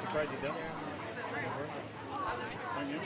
Surprised you don't? On you?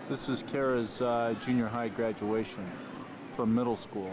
This is Caras' junior high graduation from middle school.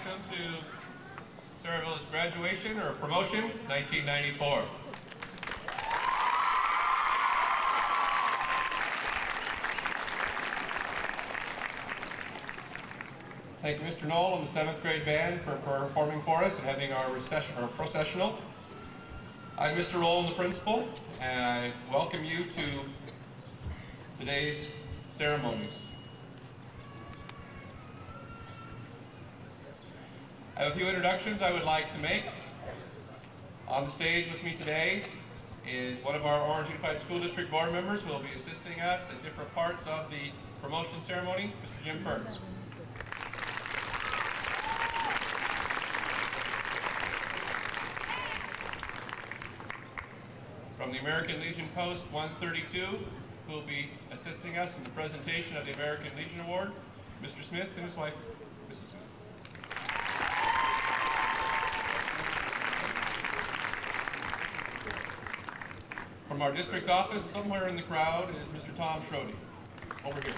welcome to Cerro Villa's graduation or promotion 1994. Thank you, Mr. Knoll and the 7th grade band for performing for us and having our processional. I'm Mr. Roll, the principal, and I welcome you to today's ceremonies. I have a few introductions I would like to make. On the stage with me today is one of our Orange Unified School District board members who will be assisting us at different parts of the promotion ceremony, Mr. Jim Perns. From the American Legion Post 132, who will be assisting us in the presentation of the American Legion Award, Mr. Smith and his wife, Mrs. Smith. From our district office, somewhere in the crowd, is Mr. Tom Schrody, over here.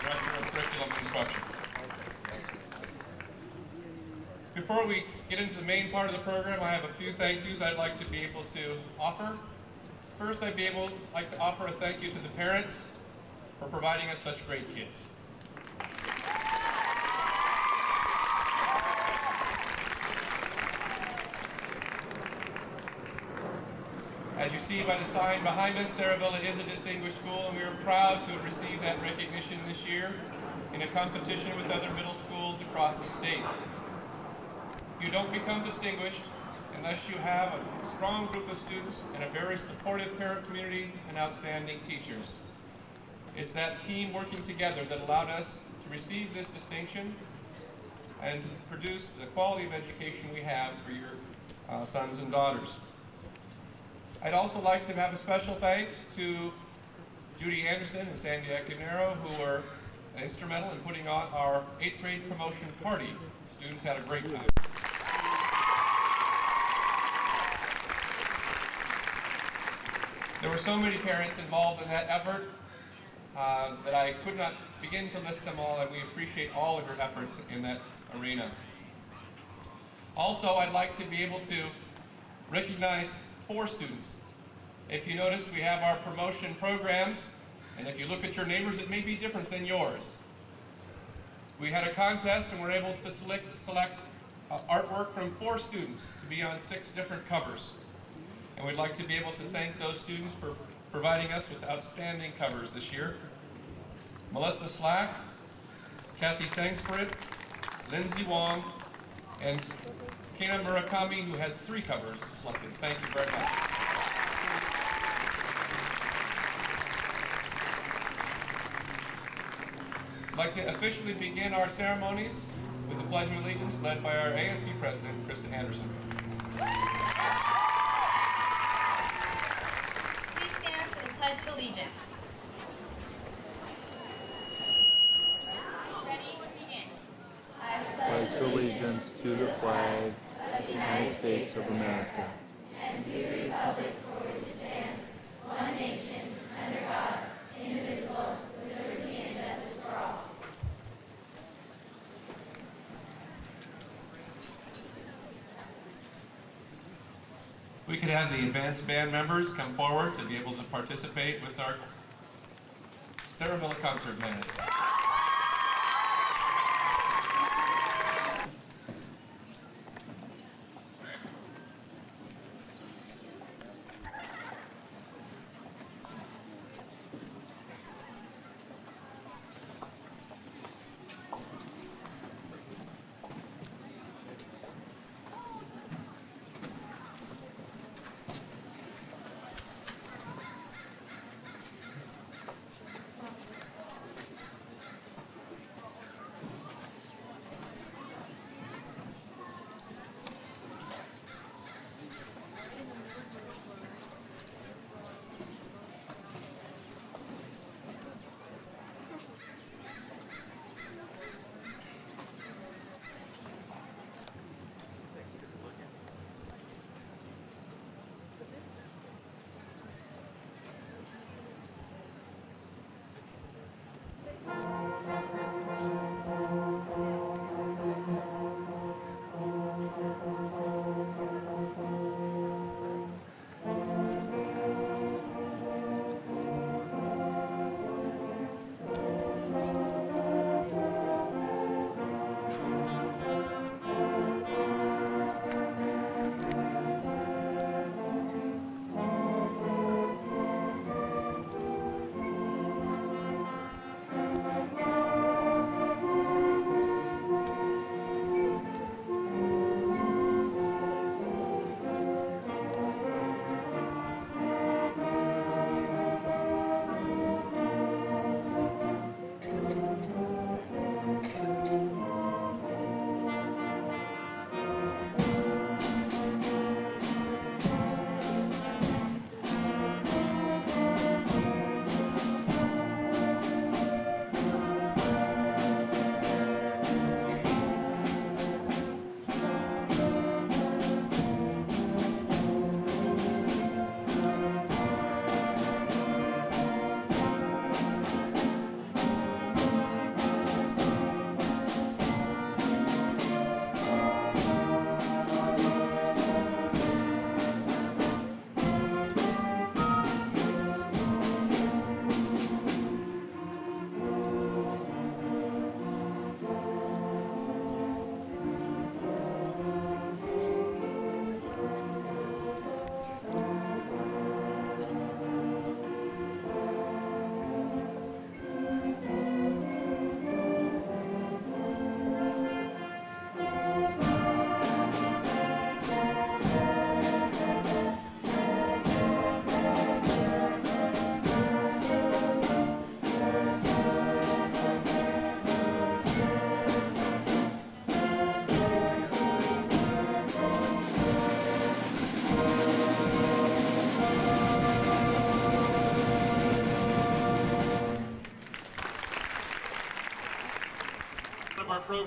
Director of Curriculum Instruction. Before we get into the main part of the program, I have a few thank yous I'd like to be able to offer. First, I'd like to offer a thank you to the parents for providing us such great kids. As you see by the sign behind us, Cerro Villa is a distinguished school, and we are proud to have received that recognition this year in a competition with other middle schools across the state. You don't become distinguished unless you have a strong group of students and a very supportive parent community and outstanding teachers. It's that team working together that allowed us to receive this distinction and to produce the quality of education we have for your sons and daughters. I'd also like to have a special thanks to Judy Anderson and Sandy Acanero, who were instrumental in putting on our 8th grade promotion party. Students had a great time. There were so many parents involved in that effort that I could not begin to list them all, and we appreciate all of your efforts in that arena. Also, I'd like to be able to recognize 4 students. If you notice, we have our promotion programs, and if you look at your neighbors, it may be different than yours. We had a contest, and we're able to select artwork from 4 students to be on 6 different covers. And we'd like to be able to thank those students for providing us with outstanding covers this year. Melissa Slack, Kathy Sangsford, Lindsay Wong, and Kana Murakami, who had 3 covers selected. Thank you very much. I'd like to officially begin our ceremonies with the Pledge of Allegiance led by our ASB President, Krista Anderson. Pledge of Allegiance. Ready? Begin. I Pledge allegiance to the flag of the United States of America and to the republic for which it stands, one nation, under God, indivisible, with liberty and justice for all. We could have the advanced band members come forward to be able to participate with our Cerro Villa concert band.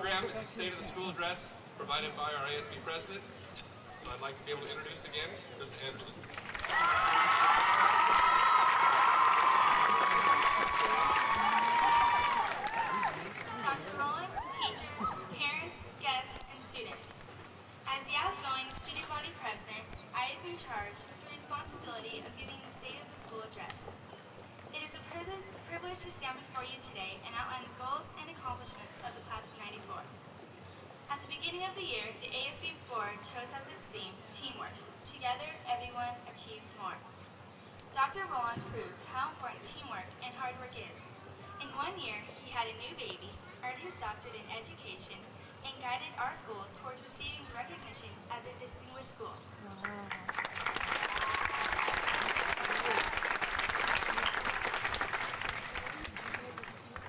program is the State of the School Address provided by our ASB President. So I'd like to be able to introduce again Chris Anderson. Dr. Roland, teachers, parents, guests, and students. As the outgoing student body president, I have been charged with the responsibility of giving the State of the School Address. It is a privilege to stand before you today and outline the goals and accomplishments of the class of '94. At the beginning of the year, the ASB board chose as its theme, Teamwork. Together, everyone achieves more. Dr. Roland proved how important teamwork and hard work is. In 1 year, he had a new baby, earned his doctorate in education, and guided our school towards receiving recognition as a distinguished school.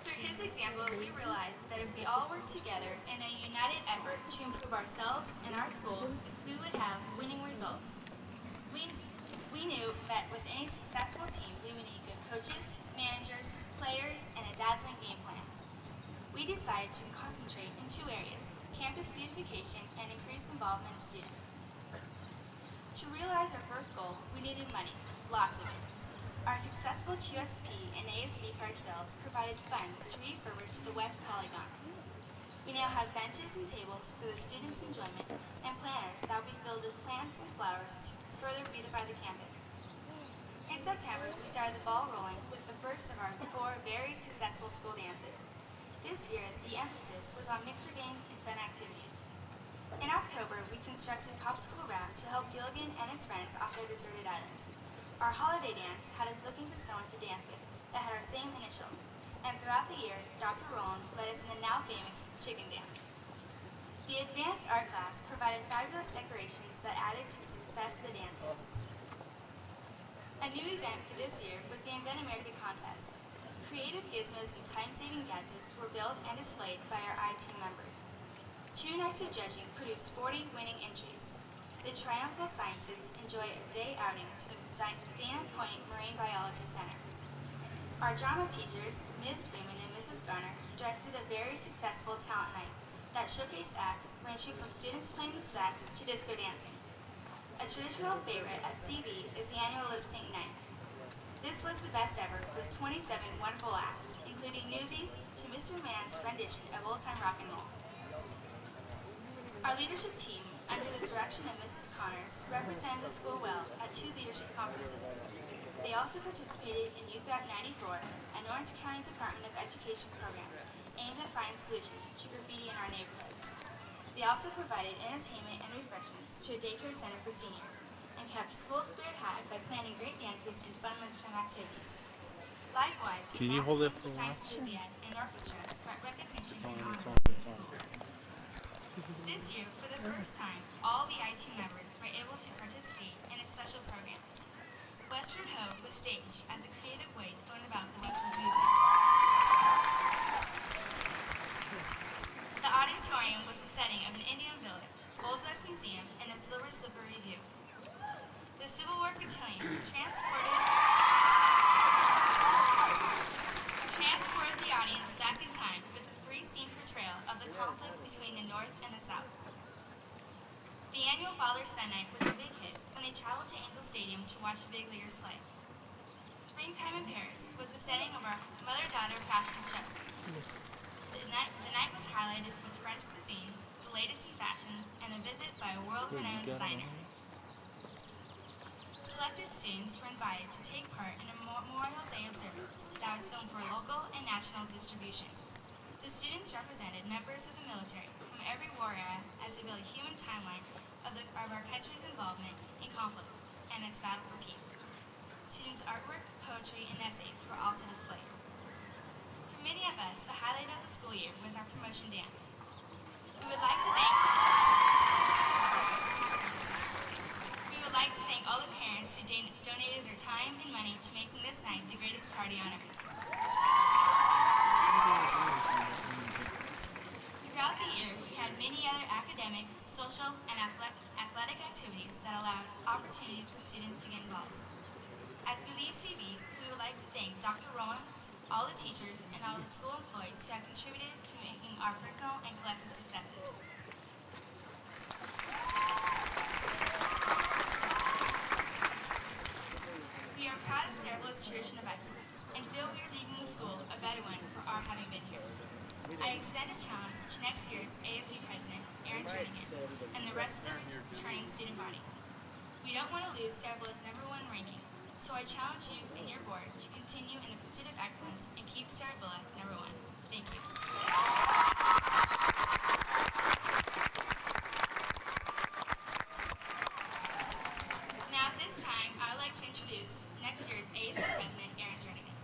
Through his example, we realized that if we all work together in a united effort to improve ourselves and our school, we would have winning results. We knew that with any successful team, we would need good coaches, managers, players, and a dazzling game plan. We decided to concentrate in 2 areas, campus beautification and increased involvement of students. To realize our first goal, we needed money, lots of it. Our successful QSP and ASB card sales provided funds to refurbish the West Polygon. We now have benches and tables for the students' enjoyment and planters that will be filled with plants and flowers to further beautify the campus. In September, we started the ball rolling with the first of our 4 very successful school dances. This year, the emphasis was on mixer games and fun activities. In October, we constructed popsicle rafts to help Gilligan and his friends off their deserted island. Our holiday dance had us looking for someone to dance with that had our same initials, and throughout the year, Dr. Roland led us in the now famous chicken dance. The advanced art class provided fabulous decorations that added to the success of the dances. A new event for this year was the Invent America contest. Creative gizmos and time-saving gadgets were built and displayed by our IT members. 2 nights of judging produced 40 winning entries. The Triumphal Sciences enjoy a day outing to the Dana Point Marine Biology Center. Our drama teachers, Ms. Freeman and Mrs. Garner, directed a very successful talent night that showcased acts ranging from students playing the sax to disco dancing. A traditional favorite at CV is the annual lip sync night. This was the best ever with 27 wonderful acts, including Newsies to Mr. Mann's rendition of old-time rock and roll. Our leadership team, under the direction of Mrs. Connors, represented the school well at 2 leadership conferences. They also participated in Youth Rap 94, an Orange County Department of Education program aimed at finding solutions to graffiti in our neighborhoods. They also provided entertainment and refreshments to a daycare center for seniors, and kept school spirit high by planning great dances and fun lunchtime activities. Likewise, Can you hold it for a while? Science Olympiad and Orchestra brought recognition and honor to the school. This year, for the first time, all the IT members were able to participate in a special program. Westward Ho was staged as a creative way to learn about the Westward movement. The auditorium was the setting of an Indian village, Old West Museum, and a Silver Slipper Review. The Civil War Battalion transported the audience back in time with a 3-scene portrayal of the conflict between the North and the South. The annual Father-Son Night was a big hit when they traveled to Angel Stadium to watch the big leaguers play. Springtime in Paris was the setting of our mother-daughter fashion show. The night was highlighted with French cuisine, the latest in fashions, and a visit by a world-renowned designer. Selected students were invited to take part in a Memorial Day observance that was filmed for local and national distribution. The students represented members of the military from every war era as they built a human timeline of our country's involvement in conflict and its battle for peace. Students' artwork, poetry, and essays were also displayed. For many of us, the highlight of the school year was our promotion dance. We would like to thank all the parents who donated their time and money to making this night the greatest party on earth. Throughout the year, we had many other academic, social, and athletic activities that allowed opportunities for students to get involved. As we leave CV, we would like to thank Dr. Roland, all the teachers, and all the school employees who have contributed to making our personal and collective successes. We are proud of Cerro Villa's tradition of excellence and feel we are leaving the school a better one for our having been here. I extend a challenge to next year's ASB President, Aaron Jernigan, and the rest of the returning student body. We don't want to lose Cerro Villa's #1 ranking, so I challenge you and your board to continue in the pursuit of excellence and keep Cerro Villa #1. Thank you. Now at this time, I would like to introduce next year's ASB President, Aaron Jernigan.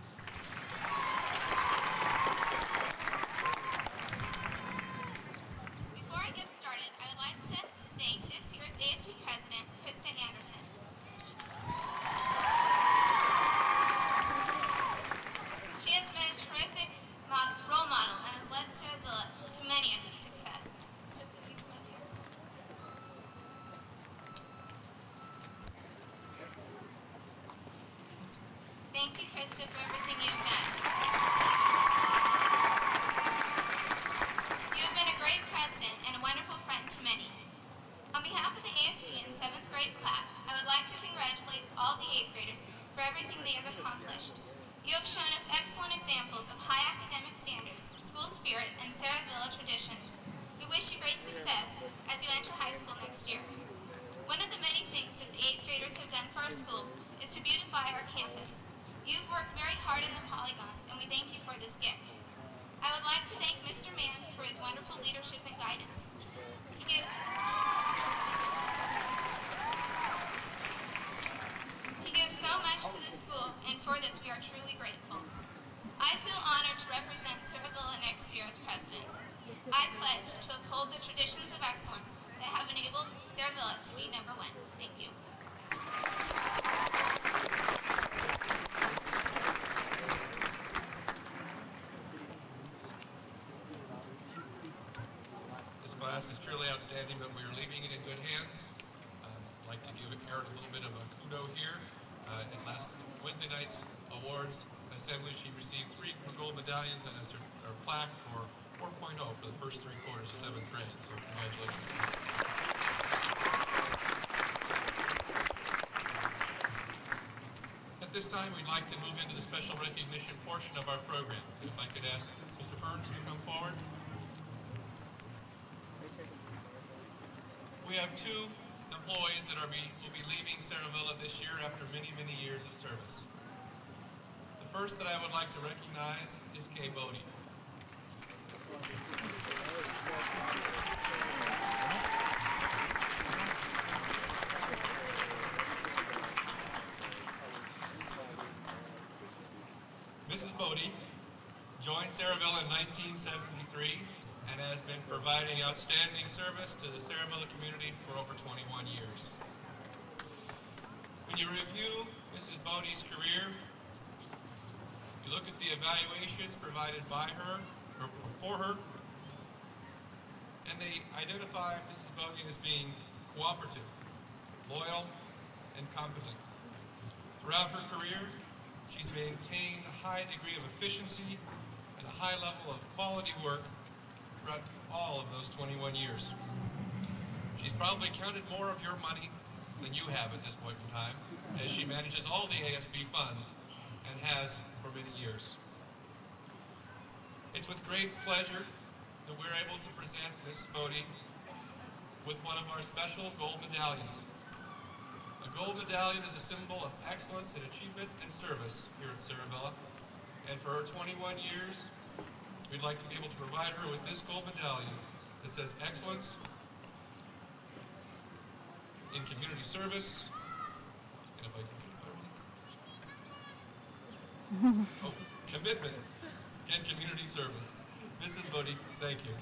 Before I get started, I would like to thank this year's ASB President, Kristen Anderson. She has been a terrific role model and has led Cerro Villa to many of its success. Thank you, Krista, for everything you've done. You have been a great president and a wonderful friend to many. On behalf of the ASB and 7th grade class, I would like to congratulate all the 8th graders for everything they have accomplished. You have shown us excellent examples of high academic standards, school spirit, and Cerro Villa tradition. We wish you great success as you enter high school next year. One of the many things that the 8th graders have done for our school is to beautify our campus. You've worked very hard in the polygons, and we thank you for this gift. I would like to thank Mr. Mann for his wonderful leadership and guidance. He gives so much to this school, and for this we are truly grateful. I feel honored to represent Cerro Villa next year as president. I pledge to uphold the traditions of excellence that have enabled Cerro Villa to be #1. Thank you. This class is truly outstanding, but we are leaving it in good hands. I'd like to give Aaron a little bit of a kudo here. In last Wednesday night's awards assembly, she received 3 gold medallions and a plaque for 4.0 for the first 3 quarters of 7th grade. So congratulations. At this time, we'd like to move into the special recognition portion of our program. If I could ask Mr. Burns to come forward. We have 2 employees that will be leaving Cerro Villa this year after many, many years of service. The first that I would like to recognize is Kay Bodie. Mrs. Bodie joined Cerro Villa in 1973 and has been providing outstanding service to the Cerro Villa community for over 21 years. When you review Mrs. Bodie's career, you look at the evaluations provided by her, or for her, and they identify Mrs. Bodie as being cooperative, loyal, and competent. Throughout her career, she's maintained a high degree of efficiency and a high level of quality work throughout all of those 21 years. She's probably counted more of your money than you have at this point in time, as she manages all the ASB funds and has for many years. It's with great pleasure that we're able to present Ms. Bodie with one of our special gold medallions. A gold medallion is a symbol of excellence and achievement and service here at Cerro Villa, and for her 21 years, we'd like to be able to provide her with this gold medallion that says excellence in community service, and if I can commitment in community service. Mrs. Bodie, thank you.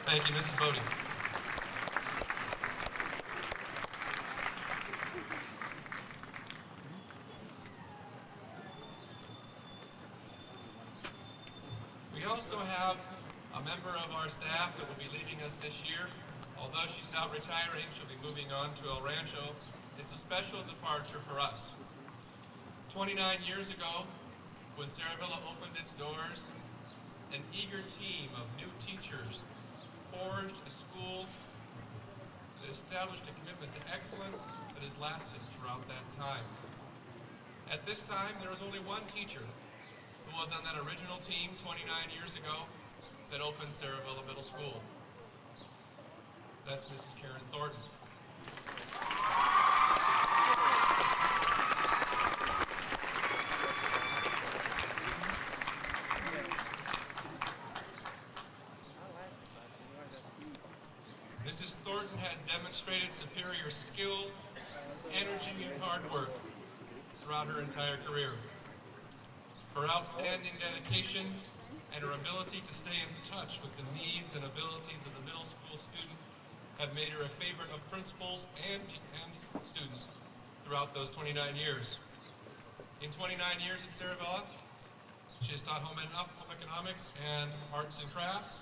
Thank you, Mrs. Bodie. our staff that will be leaving us this year. Although she's now retiring, she'll be moving on to El Rancho. It's a special departure for us. 29 years ago, when Cerro Villa opened its doors, an eager team of new teachers forged a school that established a commitment to excellence that has lasted throughout that time. At this time, there was only one teacher who was on that original team 29 years ago that opened Cerro Villa Middle School. That's Mrs. Karen Thornton. Mrs. Thornton has demonstrated superior skill, energy, and hard work throughout her entire career. Her outstanding dedication and her ability to stay in touch with the needs and abilities of the middle school student have made her a favorite of principals and students throughout those 29 years. In 29 years at Cerro Villa, she has taught home economics and arts and crafts.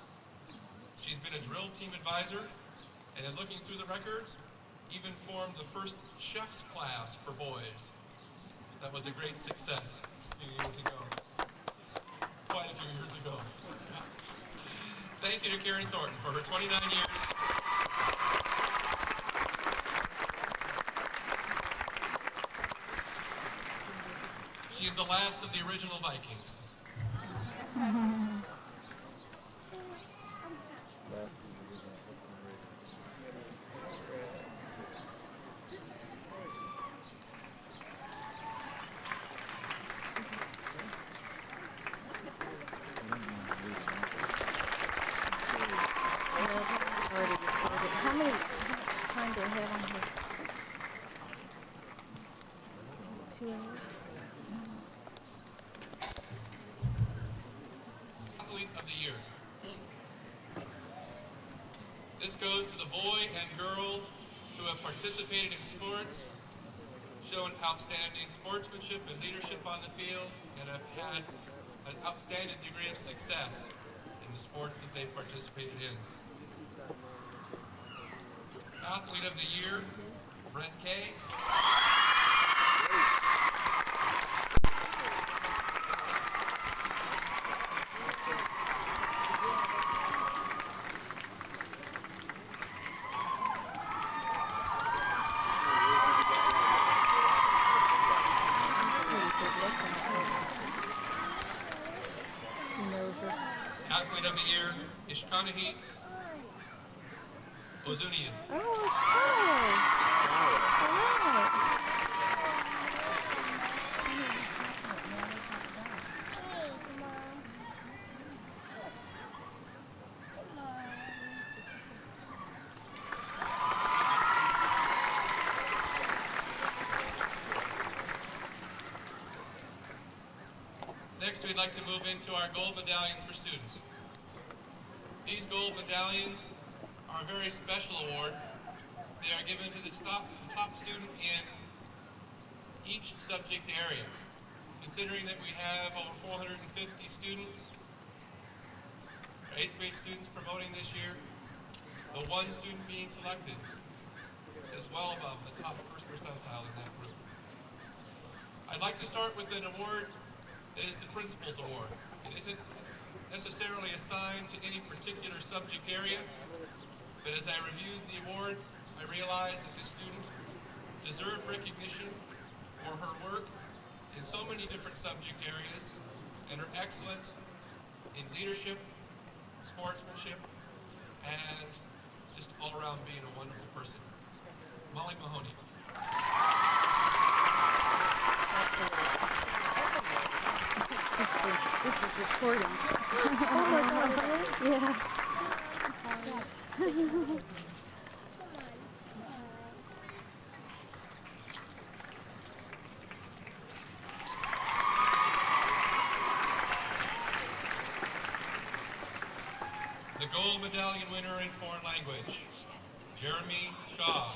She's been a drill team advisor, and in looking through the records, even formed the first chef's class for boys. That was a great success a few years ago. Quite a few years ago. Thank you to Karen Thornton for her 29 years. She is the last of the original Vikings. How much time do I have on here? 2 hours? Athlete of the Year. This goes to the boy and girl who have participated in sports, shown outstanding sportsmanship and leadership on the field, and have had an outstanding degree of success in the sports that they've participated in. Athlete of the Year, Brent Kay. Athlete of the Year, Ishkanahi Ozunian. Oh, sure. All right. Next, we'd like to move into our gold medallions for students. These gold medallions are a very special award. They are given to the top student in each subject area. Considering that we have over 450 students, 8th grade students promoting this year, the one student being selected is well above the top first percentile in that group. I'd like to start with an award that is the Principal's Award. It isn't necessarily assigned to any particular subject area, but as I reviewed the awards, I realized that this student deserved recognition for her work in so many different subject areas and her excellence in leadership, sportsmanship, and just all around being a wonderful person. Molly Mahoney. This is recording. Oh my God, really? Yes. The gold medallion winner in foreign language, Jeremy Shaw.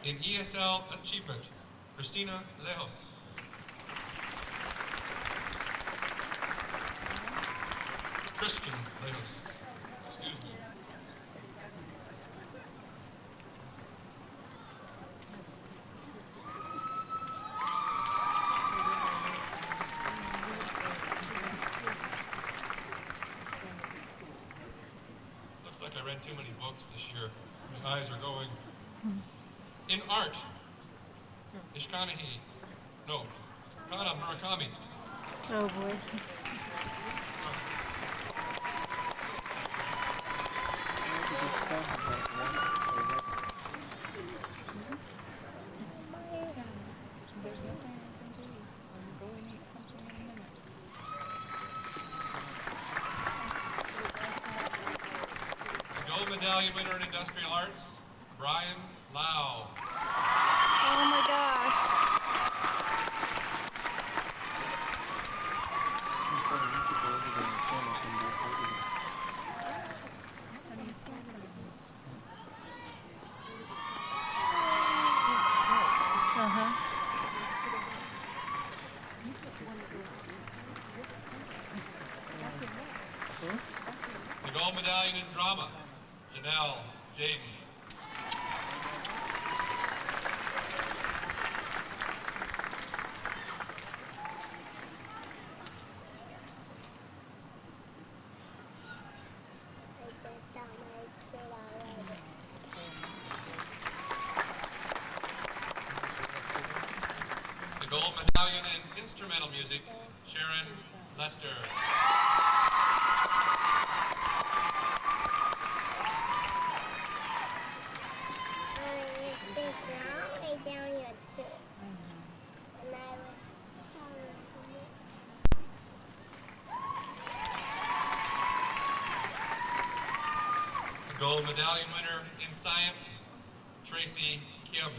In ESL Achievement, Christina Lejos. Christian Lejos. Excuse me. Looks like I read too many books this year. My eyes are going. In art, Ishkanahi. No, Kana Murakami. Oh boy. The gold medallion winner in industrial arts, Brian Lau. Oh my gosh. Uh-huh. The gold medallion in drama, Janelle Jaden. The gold medallion in instrumental music, Sharon Lester. The gold medallion winner in science, Tracy Kim.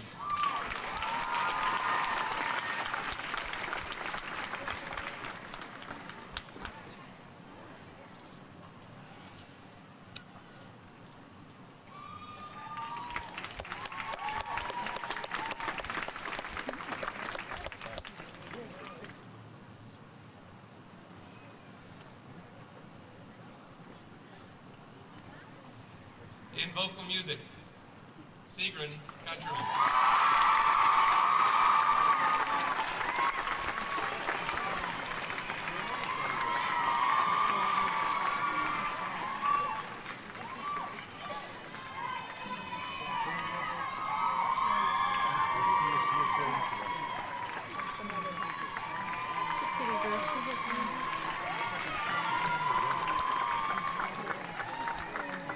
In vocal music, Sigrun Countryman.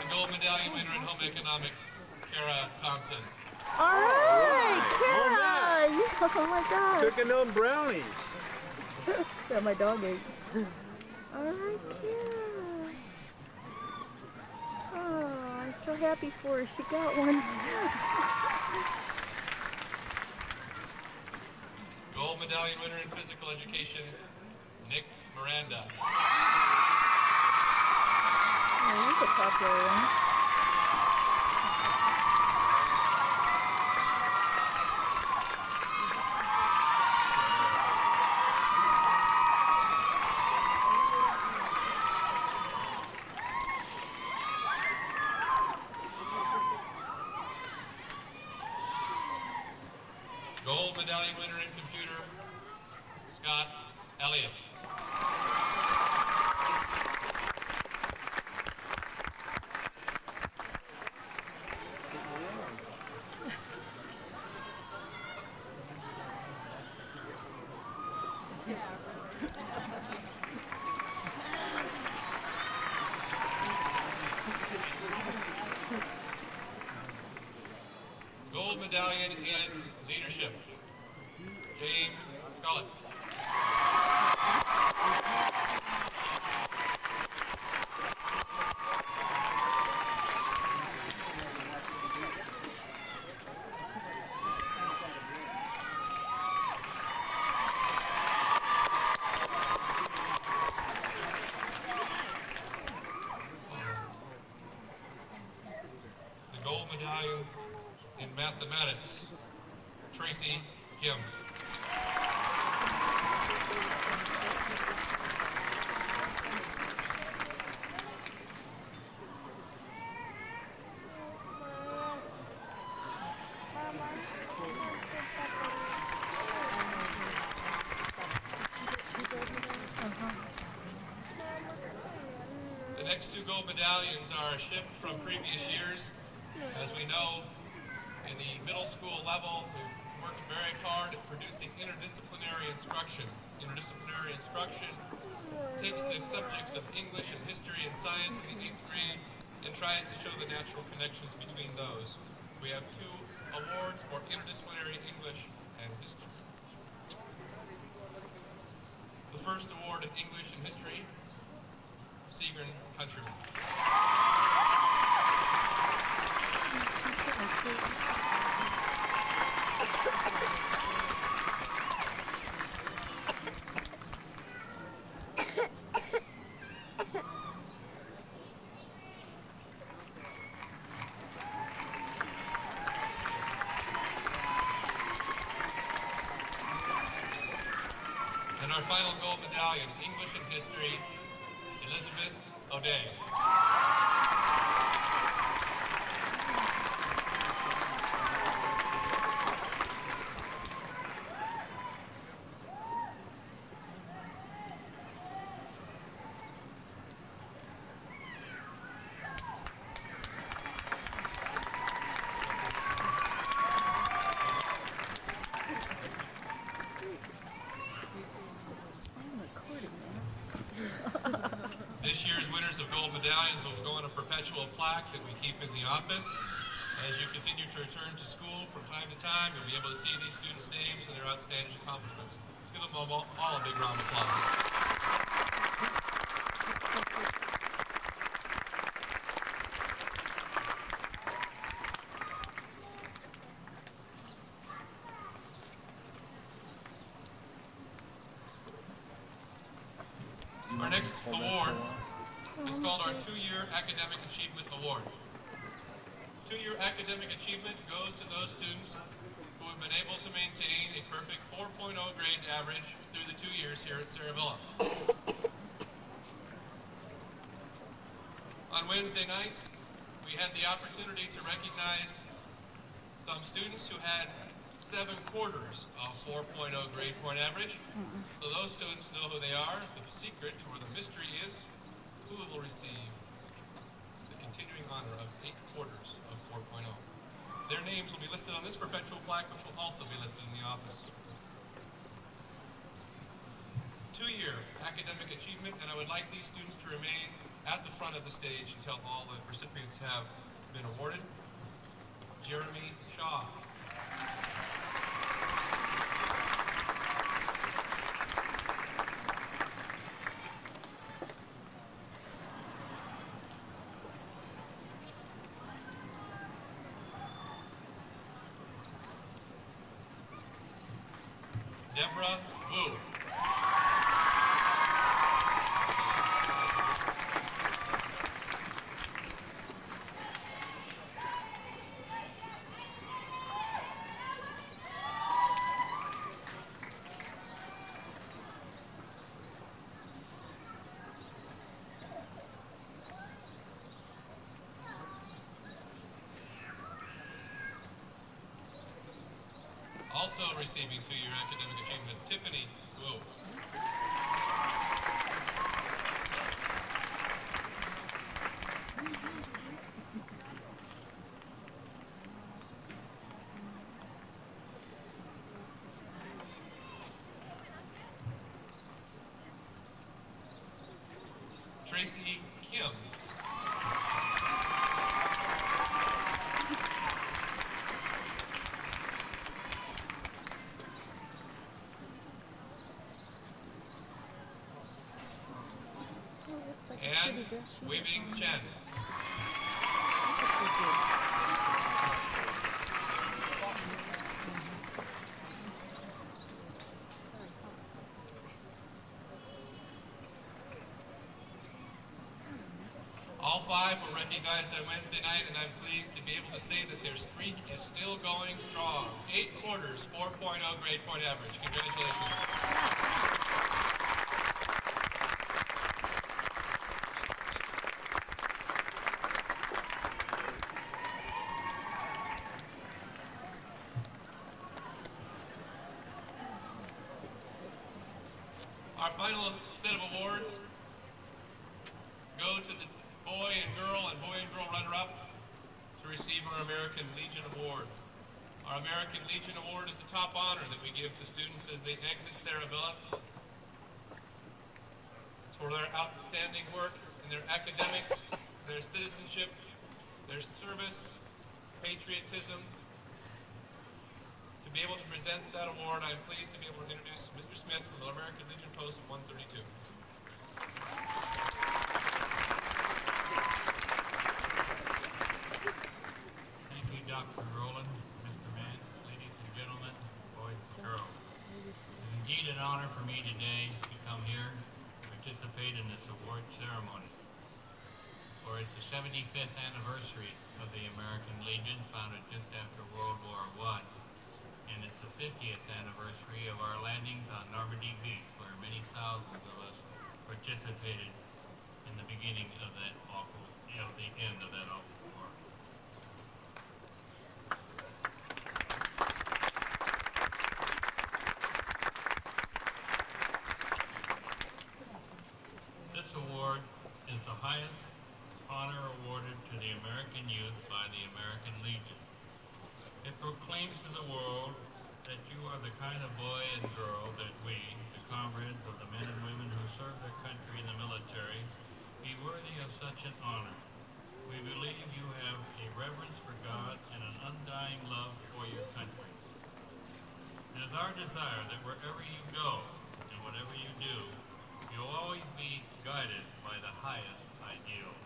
The gold medallion winner in home economics, Kara Thompson. All right, Kara! Oh my gosh. Cooking them brownies. Yeah, my dog ate. All right, Kara. Oh, I'm so happy for her. She got one. Gold medallion winner in physical education, Nick Miranda. Oh, he's a popular one. Gold medallion winner in computer, Scott Elliott. Gold medallion in leadership, James Scullett. The gold medallion in mathematics, Tracy Kim. The next two gold medallions are a shift from previous years. As we know, in the middle school level, we've worked very hard at producing interdisciplinary instruction. Interdisciplinary instruction takes the subjects of English and history and science in the 8th grade and tries to show the natural connections between those. We have two awards for interdisciplinary English and history. The first award in English and history, Seagren Countryman. And our final gold medallion, English and history, Elizabeth O'Day. This year's winners of gold medallions will go on a perpetual plaque that we keep in the office. As you continue to return to school from time to time, you'll be able to see these students' names and their outstanding accomplishments. Let's give them all a big round of applause. Our next award is called our 2-Year Academic Achievement Award. 2-year academic achievement goes to those students who have been able to maintain a perfect 4.0 grade average through the 2 years here at Cerro Villa. On Wednesday night, we had the opportunity to recognize some students who had 7 quarters of 4.0 grade point average. So those students know who they are. The secret, or the mystery, is who will receive the continuing honor of 8 quarters of 4.0. Their names will be listed on this perpetual plaque, which will also be listed in the office. 2-year academic achievement, and I would like these students to remain at the front of the stage until all the recipients have been awarded. Jeremy Shaw. Deborah Wu. Also receiving 2-year academic achievement, Tiffany Wu. Tracy Kim. And Weaving Chen. All All 5 were recognized on Wednesday night, and I'm pleased to be able to say that their streak is still going strong. 8 quarters, 4.0 grade point average. Congratulations. Our final set of awards go to the boy and girl runner-up to receive our American Legion Award. Our American Legion Award is the top honor that we give to students as they exit Cerro Villa. It's for their outstanding work in their academics, their citizenship, their service, patriotism. To be able to present that award, I'm pleased to be able to introduce Mr. Smith from the American Legion Post 132. Thank you, Dr. Rowland, Mr. Mance, ladies and gentlemen, boys and girls. It is indeed an honor for me today to come here to participate in this award ceremony. For it's the 75th anniversary of the American Legion, founded just after World War I. And it's the 50th anniversary of our landings on Normandy Beach, where many thousands of us participated in the beginning of that awful, the end of that awful war. This award is the highest honor awarded to the American youth by the American Legion. It proclaims to the world that you are the kind of boy and girl that we, the comrades of the men and women who serve their country in the military, be worthy of such an honor. We believe you have a reverence for God and an undying love for your country. It is our desire that wherever you go and whatever you do, you'll always be guided by the highest ideals.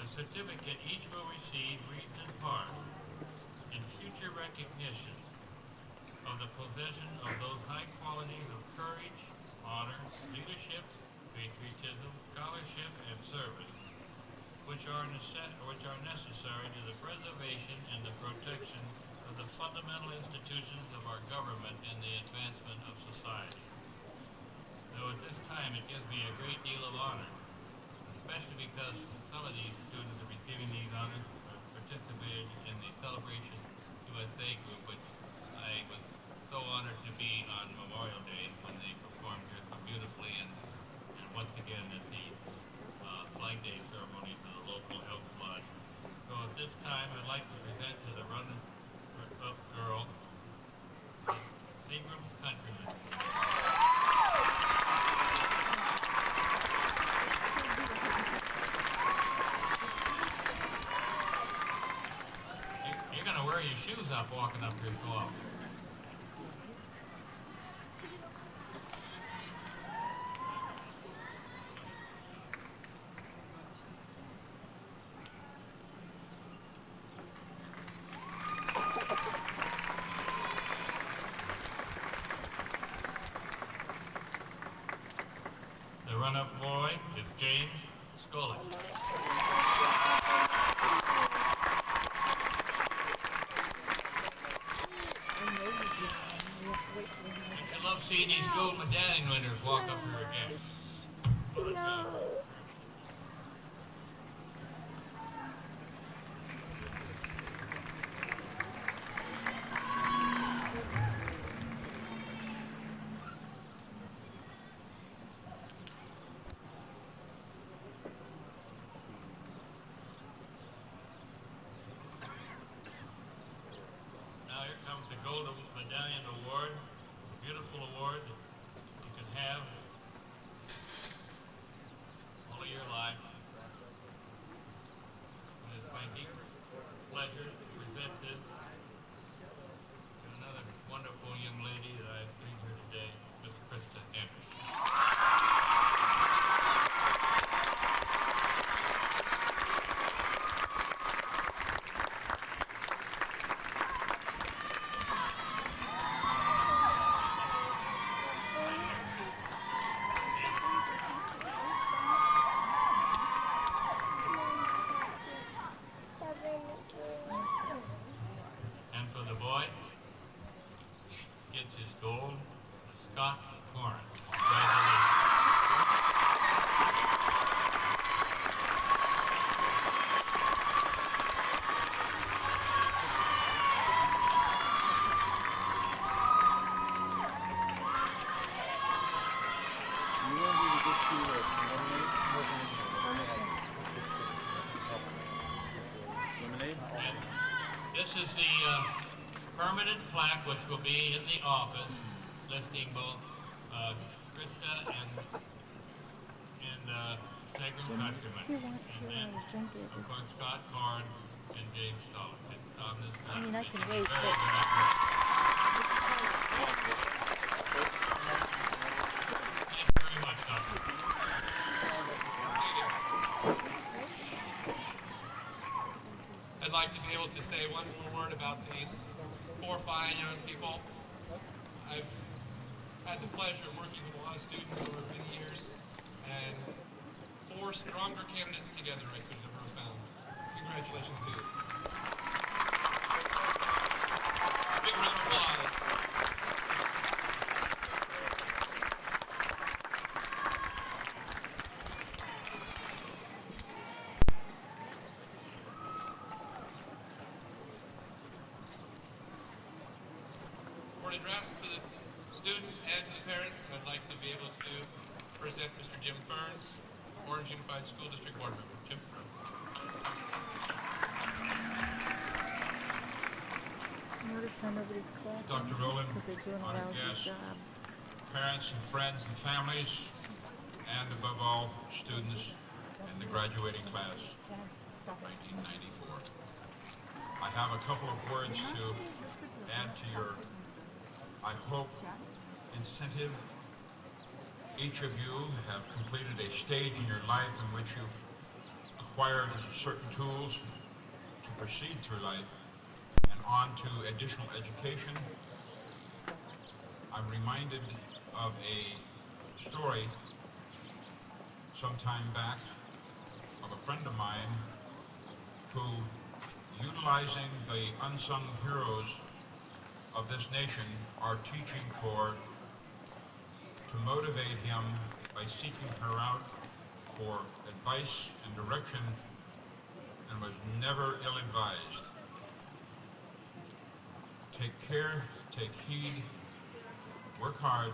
The certificate each will receive reads in part in future recognition of the possession of those high qualities of courage, honor, leadership, patriotism, scholarship, and service, which are necessary to the preservation and the protection of the fundamental institutions of our government and the advancement of society. Though at this time it gives me a great deal of honor, especially because some of these students are receiving these honors participated in the Celebration USA group, which I was so honored to be on Memorial Day when they performed here so beautifully, and once again at the Flag Day ceremony for the local Elks Lodge. So at this time, I'd like to present to the runner-up girl, Seagram's Countryman. You're gonna wear your shoes up walking up here so often. The run-up boy is James Scully. I love seeing these gold medallion winners walk up here again. Now here comes the Gold Medallion Award, a beautiful award that you can have all of your life. And it's my deep pleasure to present this to another wonderful young lady that I've seen here today, Miss Krista Anderson. corn. Congratulations. And this is the permanent plaque which will be in the office listing both Krista and Segun Countryman. If you want to And then, drink it, of course, Scott Card and James Salt. It's on this I plaque. mean, I It's can a wait, very but good effort. Thank you very much, Doctor. I'd like to be able to say one more word about these 4 fine young people. I've had the pleasure of working with a lot of students over many years, and 4 stronger candidates together I could never have found. Congratulations to you. A big round of applause. For an address to the students and to the parents, I'd like to be able to present Mr. Jim Ferns, Orange Unified School District Board Member. Jim? notice how nobody's clapping Dr. Rowland, because they're doing a honored lousy guests, job. parents and friends and families, and above all, students in the graduating class of 1994. I have a couple of words to add to your, I hope, incentive. Each of you have completed a stage in your life in which you've acquired certain tools to proceed through life and on to additional education. I'm reminded of a story some time back of a friend of mine who, utilizing the unsung heroes of this nation, our teaching corps, to motivate him by seeking her out for advice and direction, and was never ill-advised. Take care, take heed, work hard,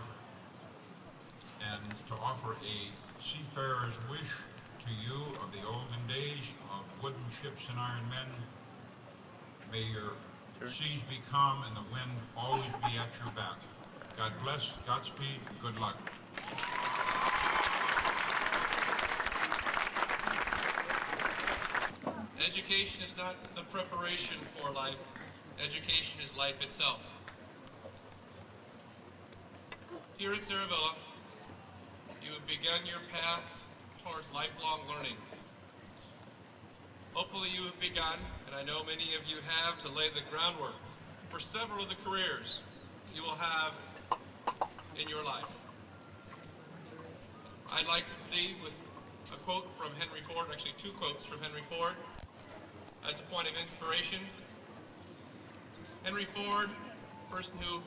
and to offer a seafarer's wish to you of the olden days of wooden ships and iron men. May your seas be calm and the wind always be at your back. God bless, Godspeed, good luck. Education is not the preparation for life. Education is life itself. Here at Cerro Villa, you have begun your path towards lifelong learning. Hopefully you have begun, and I know many of you have, to lay the groundwork for several of the careers you will have in your life. I'd like to leave with a quote from Henry Ford, actually 2 quotes from Henry Ford, as a point of inspiration. Henry Ford, the person who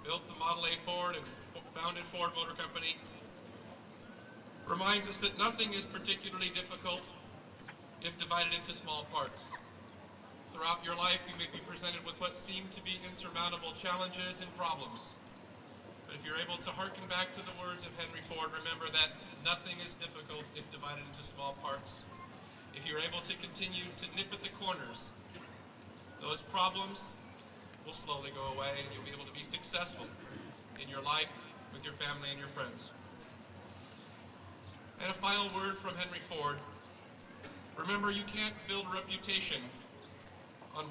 built the Model A Ford and founded Ford Motor Company, reminds us that nothing is particularly difficult if divided into small parts. Throughout your life, you may be presented with what seem to be insurmountable challenges and problems. But if you're able to hearken back to the words of Henry Ford, remember that nothing is difficult if divided into small parts. If you're able to continue to nip at the corners, those problems will slowly go away and you'll be able to be successful in your life, with your family and your friends. And a final word from Henry Ford. Remember, you can't build a reputation on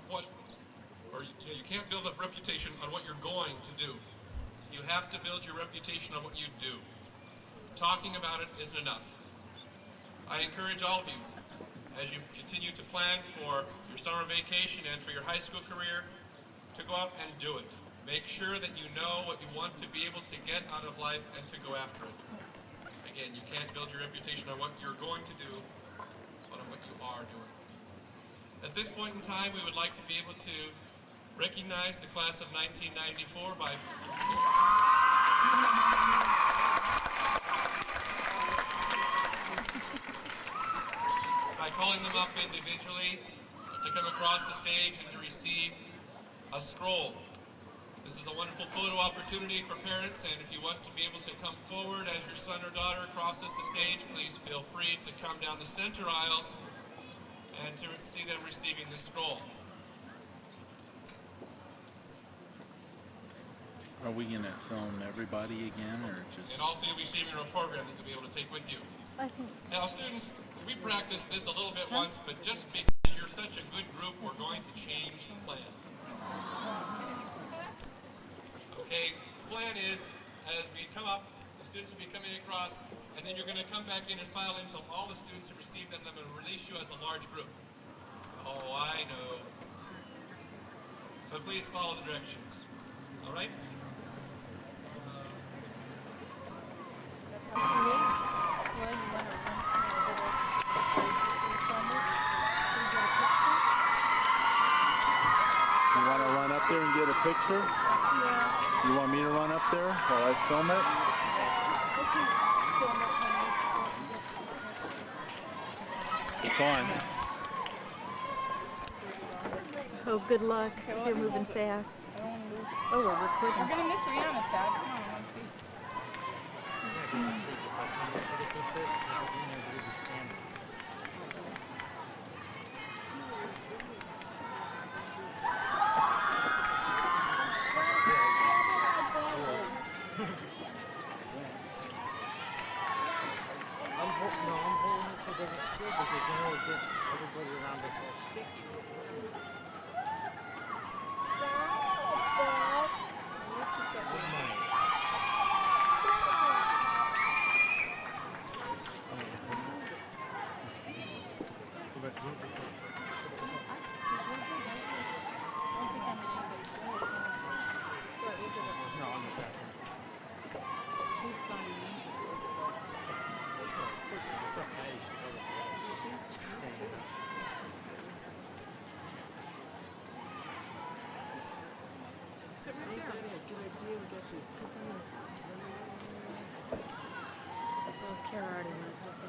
you can't build a reputation on what you're going to do. You have to build your reputation on what you do. Talking about it isn't enough. I encourage all of you, as you continue to plan for your summer vacation and for your high school career, to go out and do it. Make sure that you know what you want to be able to get out of life and to go after it. Again, you can't build your reputation on what you're going to do, but on what you are doing. At this point in time, we would like to be able to recognize the class of 1994 by come up individually, to come across the stage and to receive a scroll. This is a wonderful photo opportunity for parents, and if you want to be able to come forward as your son or daughter crosses the stage, please feel free to come down the center aisles and to see them receiving this scroll. Are we going to film everybody again, or just... And also you'll be receiving a program that you'll be able to take with you. I think. Now students, we practiced this a little bit once, but just because you're such a good group, we're going to change the plan. Okay, the plan is, as we come up, the students will be coming across, and then you're going to come back in and file in until all the students have received them. I'm going to release you as a large group. Oh, I know. But please follow the directions. All right? Well, you want to run through You want to run up there and get a picture? Yeah. You want me to run up there while I film it? It's on. Oh, good luck. They're moving fast. Oh, we're recording. We're gonna miss Rihanna, Chad. Come on, let's see. I'm holding it so that it's good because then it'll get everybody around us all sticky. No, I'm just asking. It's up high, you should probably stand up.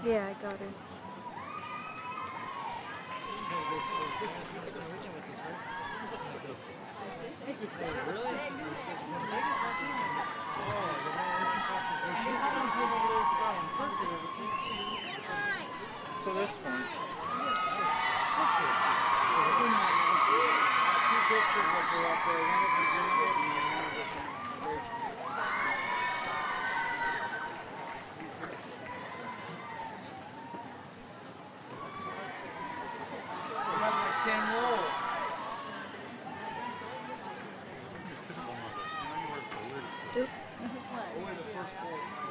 Yeah, I got it. So that's fine. Oops. Only the first floor.